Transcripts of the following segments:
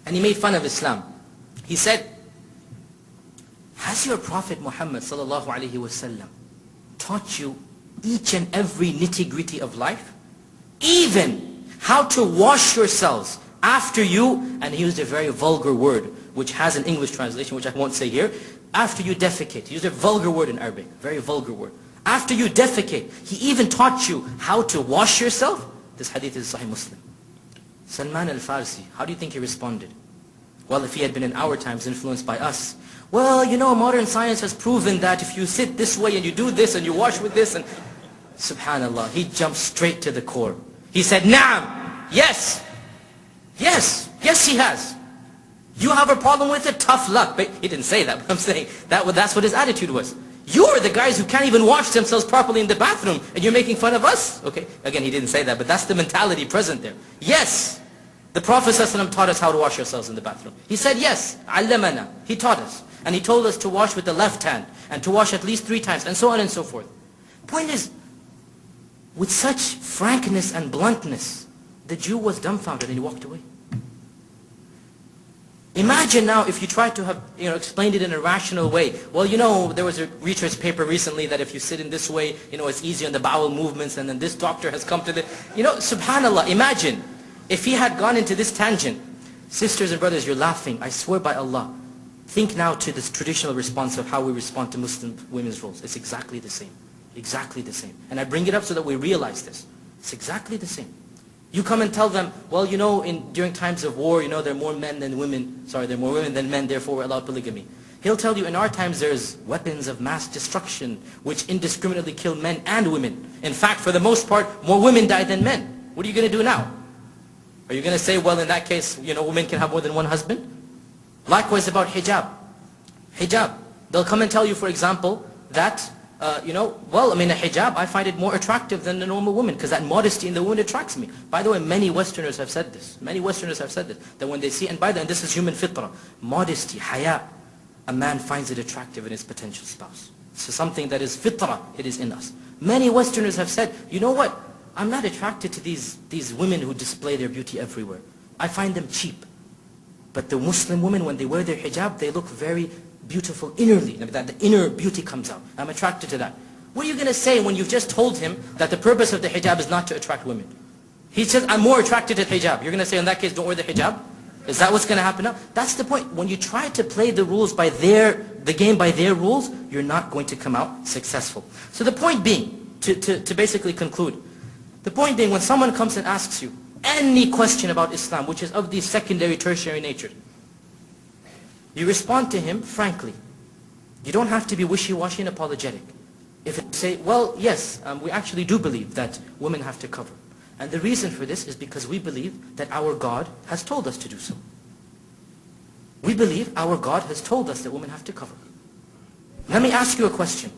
and he made fun of Islam. He said, has your Prophet Muhammad sallallahu alaihi wasallam taught you each and every nitty-gritty of life? Even how to wash yourselves after you, and he used a very vulgar word, which has an English translation, which I won't say here, after you defecate. He used a vulgar word in Arabic, very vulgar word. After you defecate, he even taught you how to wash yourself. This hadith is Sahih Muslim. Salman al-Farsi, how do you think he responded? Well, if he had been in our times influenced by us, well, you know, modern science has proven that if you sit this way and you do this and you wash with this, and subhanallah, he jumped straight to the core. He said, Naam, yes, yes, yes he has. You have a problem with it, tough luck. But he didn't say that, but I'm saying that's what his attitude was. You're the guys who can't even wash themselves properly in the bathroom, and you're making fun of us? Okay, again, he didn't say that, but that's the mentality present there. Yes, the Prophet ﷺ taught us how to wash ourselves in the bathroom. He said yes, allamana. He taught us. And he told us to wash with the left hand, and to wash at least 3 times, and so on and so forth. Point is, with such frankness and bluntness, the Jew was dumbfounded and he walked away. Imagine now if you tried to have explained it in a rational way. Well, there was a research paper recently that if you sit in this way, it's easier on the bowel movements, and then this doctor has come to the... subhanallah, imagine if he had gone into this tangent. Sisters and brothers, you're laughing. I swear by Allah. Think now to this traditional response of how we respond to Muslim women's roles. It's exactly the same. Exactly the same. And I bring it up so that we realize this. It's exactly the same. You come and tell them, well, during times of war, there are more men than women. Sorry, there are more women than men, therefore we're allowed polygamy. He'll tell you, in our times there's weapons of mass destruction which indiscriminately kill men and women. In fact, for the most part, more women die than men. What are you going to do now? Are you going to say, well, in that case, women can have more than one husband? Likewise about hijab. Hijab. They'll come and tell you, for example, that, a hijab, I find it more attractive than the normal woman, because that modesty in the woman attracts me. By the way, many Westerners have said this. Many Westerners have said this. That when they see, and by the way, this is human fitrah, modesty, haya, a man finds it attractive in his potential spouse. So something that is fitrah, it is in us. Many Westerners have said, you know what? I'm not attracted to these women who display their beauty everywhere. I find them cheap. But the Muslim women, when they wear their hijab, they look very beautiful innerly. That the inner beauty comes out. I'm attracted to that. What are you going to say when you've just told him that the purpose of the hijab is not to attract women? He says, I'm more attracted to hijab. You're going to say, in that case, don't wear the hijab? Is that what's going to happen now? That's the point. When you try to play the rules by the game by their rules, you're not going to come out successful. So the point being, to basically conclude, the point being, when someone comes and asks you any question about Islam, which is of the secondary, tertiary nature, you respond to him frankly. You don't have to be wishy-washy and apologetic. If you say, well, yes, we actually do believe that women have to cover. And the reason for this is because we believe that our God has told us to do so. We believe our God has told us that women have to cover. Let me ask you a question.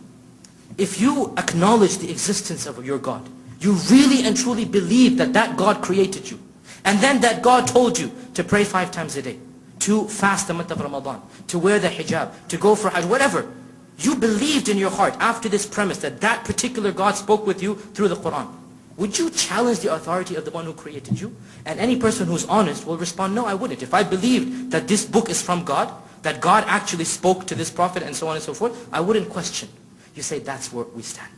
If you acknowledge the existence of your God, you really and truly believe that that God created you, and then that God told you to pray 5 times a day, to fast the month of Ramadan, to wear the hijab, to go for hajj, whatever. You believed in your heart after this premise that that particular God spoke with you through the Quran. Would you challenge the authority of the one who created you? And any person who's honest will respond, no, I wouldn't. If I believed that this book is from God, that God actually spoke to this prophet and so on and so forth, I wouldn't question. You say, that's where we stand.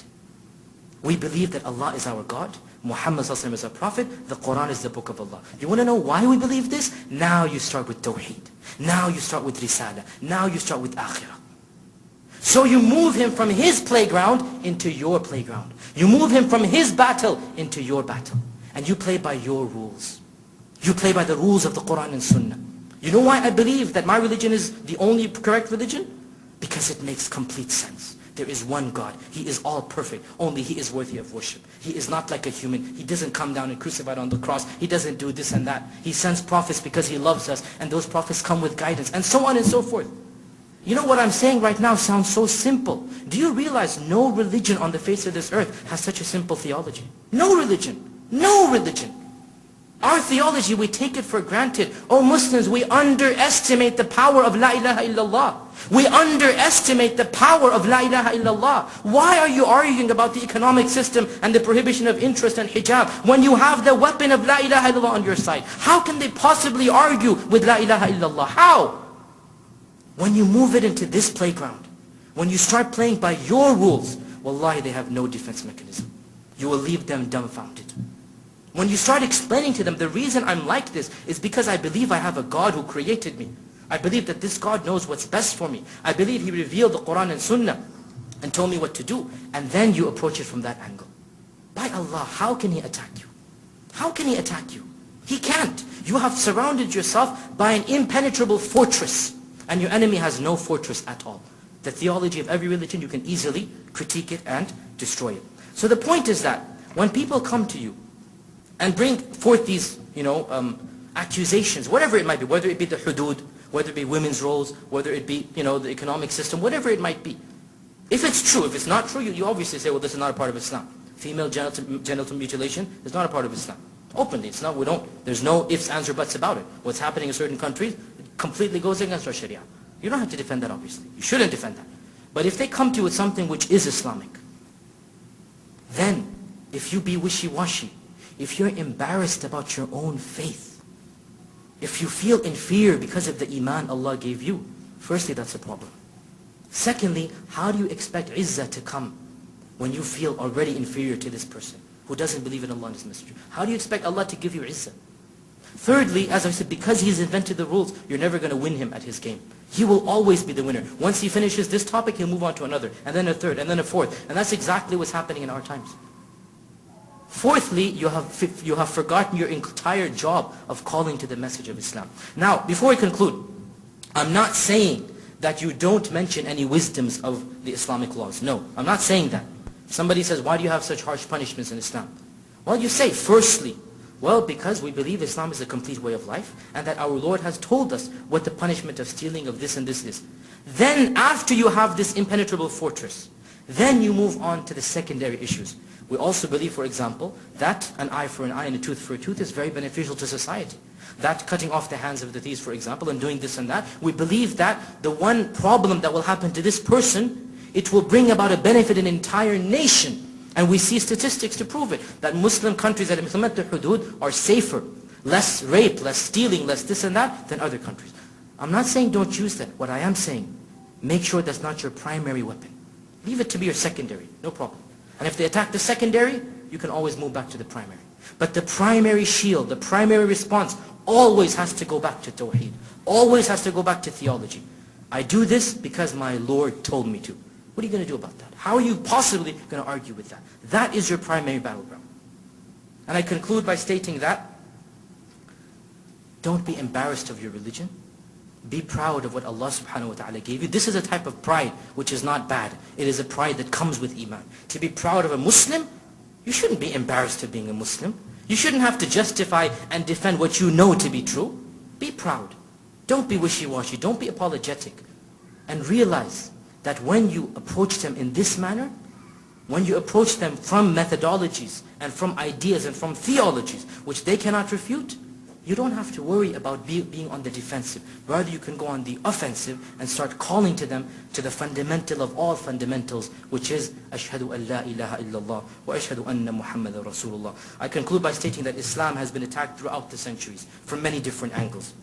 We believe that Allah is our God, Muhammad is our prophet, the Quran is the book of Allah. You want to know why we believe this? Now you start with Tawheed. Now you start with Risala. Now you start with Akhirah. So you move him from his playground into your playground. You move him from his battle into your battle. And you play by your rules. You play by the rules of the Quran and Sunnah. You know why I believe that my religion is the only correct religion? Because it makes complete sense. There is one God. He is all perfect. Only He is worthy of worship. He is not like a human. He doesn't come down and crucified on the cross. He doesn't do this and that. He sends prophets because He loves us. And those prophets come with guidance. And so on and so forth. You know what I'm saying right now sounds so simple. Do you realize no religion on the face of this earth has such a simple theology? No religion. No religion. Our theology, we take it for granted. Oh Muslims, we underestimate the power of La ilaha illallah. We underestimate the power of La ilaha illallah. Why are you arguing about the economic system and the prohibition of interest and hijab when you have the weapon of La ilaha illallah on your side? How can they possibly argue with La ilaha illallah? How? When you move it into this playground, when you start playing by your rules, wallahi, they have no defense mechanism. You will leave them dumbfounded. When you start explaining to them, the reason I'm like this is because I believe I have a God who created me. I believe that this God knows what's best for me. I believe He revealed the Quran and Sunnah and told me what to do. And then you approach it from that angle. By Allah, how can He attack you? How can He attack you? He can't. You have surrounded yourself by an impenetrable fortress. And your enemy has no fortress at all. The theology of every religion, you can easily critique it and destroy it. So the point is that when people come to you and bring forth these, accusations, whatever it might be, whether it be the hudud, whether it be women's roles, whether it be, the economic system, whatever it might be. If it's true, if it's not true, you obviously say, well, this is not a part of Islam. Female genital mutilation is not a part of Islam. Openly, it's not, there's no ifs, ands, or buts about it. What's happening in certain countries completely goes against our Sharia. You don't have to defend that, obviously. You shouldn't defend that. But if they come to you with something which is Islamic, then if you be wishy-washy, if you're embarrassed about your own faith, if you feel inferior because of the iman Allah gave you, firstly, that's a problem. Secondly, how do you expect izzah to come when you feel already inferior to this person who doesn't believe in Allah and His Messenger? How do you expect Allah to give you izzah? Thirdly, as I said, because He's invented the rules, you're never going to win Him at His game. He will always be the winner. Once He finishes this topic, He'll move on to another, and then a third, and then a fourth. And that's exactly what's happening in our times. Fourthly, you have forgotten your entire job of calling to the message of Islam. Now, before we conclude, I'm not saying that you don't mention any wisdoms of the Islamic laws. No, I'm not saying that. Somebody says, why do you have such harsh punishments in Islam? Well, you say, firstly, well, because we believe Islam is a complete way of life, and that our Lord has told us what the punishment of stealing of this and this is. Then, after you have this impenetrable fortress, then you move on to the secondary issues. We also believe, for example, that an eye for an eye and a tooth for a tooth is very beneficial to society. That cutting off the hands of the thieves, for example, and doing this and that, we believe that the one problem that will happen to this person, it will bring about a benefit in an entire nation. And we see statistics to prove it, that Muslim countries that implement the hudud are safer, less rape, less stealing, less this and that, than other countries. I'm not saying don't use that. What I am saying, make sure that's not your primary weapon. Leave it to be your secondary, no problem. And if they attack the secondary, you can always move back to the primary. But the primary shield, the primary response, always has to go back to Tawheed. Always has to go back to theology. I do this because my Lord told me to. What are you going to do about that? How are you possibly going to argue with that? That is your primary battleground. And I conclude by stating that don't be embarrassed of your religion. Be proud of what Allah subhanahu wa ta'ala gave you. This is a type of pride which is not bad. It is a pride that comes with iman. To be proud of a Muslim, you shouldn't be embarrassed of being a Muslim. You shouldn't have to justify and defend what you know to be true. Be proud. Don't be wishy-washy. Don't be apologetic. And realize that when you approach them in this manner, when you approach them from methodologies and from ideas and from theologies which they cannot refute, you don't have to worry about being on the defensive. Rather, you can go on the offensive and start calling to them to the fundamental of all fundamentals, which is Ashhadu an la ilaha illallah wa ashhadu anna Muhammadan Rasulullah. I conclude by stating that Islam has been attacked throughout the centuries from many different angles.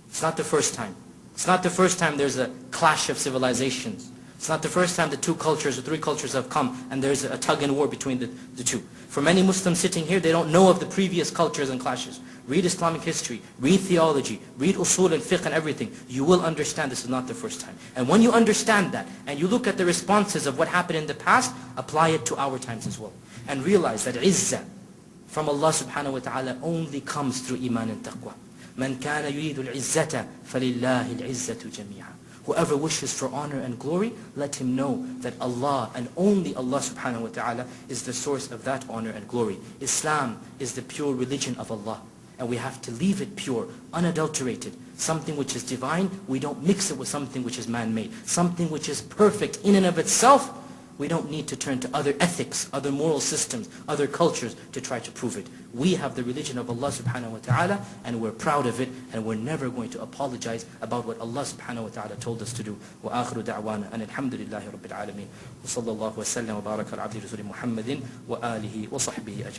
It's not the first time. It's not the first time there's a clash of civilizations. It's not the first time the two cultures or three cultures have come and there's a tug and war between the two. For many Muslims sitting here, they don't know of the previous cultures and clashes. Read Islamic history, read theology, read usul and fiqh and everything. You will understand this is not the first time. And when you understand that, and you look at the responses of what happened in the past, apply it to our times as well. And realize that izzah from Allah subhanahu wa ta'ala only comes through iman and taqwa. مَنْ كَانَ يُرِيدُ الْعِزَّةَ فَلِلَّهِ الْعِزَّةُ جَمِيعًا. Whoever wishes for honor and glory, let him know that Allah and only Allah subhanahu wa ta'ala is the source of that honor and glory. Islam is the pure religion of Allah. And we have to leave it pure, unadulterated. Something which is divine, we don't mix it with something which is man-made. Something which is perfect in and of itself, We don't need to turn to other ethics, other moral systems, other cultures to try to prove it. We have the religion of Allah subhanahu wa ta'ala, and we're proud of it, and we're never going to apologize about what Allah subhanahu wa ta'ala told us to do. وآخر دعوانا أن الحمد لله رب العالمين وصلى الله وسلم وبارك على عبد رسول محمد وآله وصحبه أجمعين.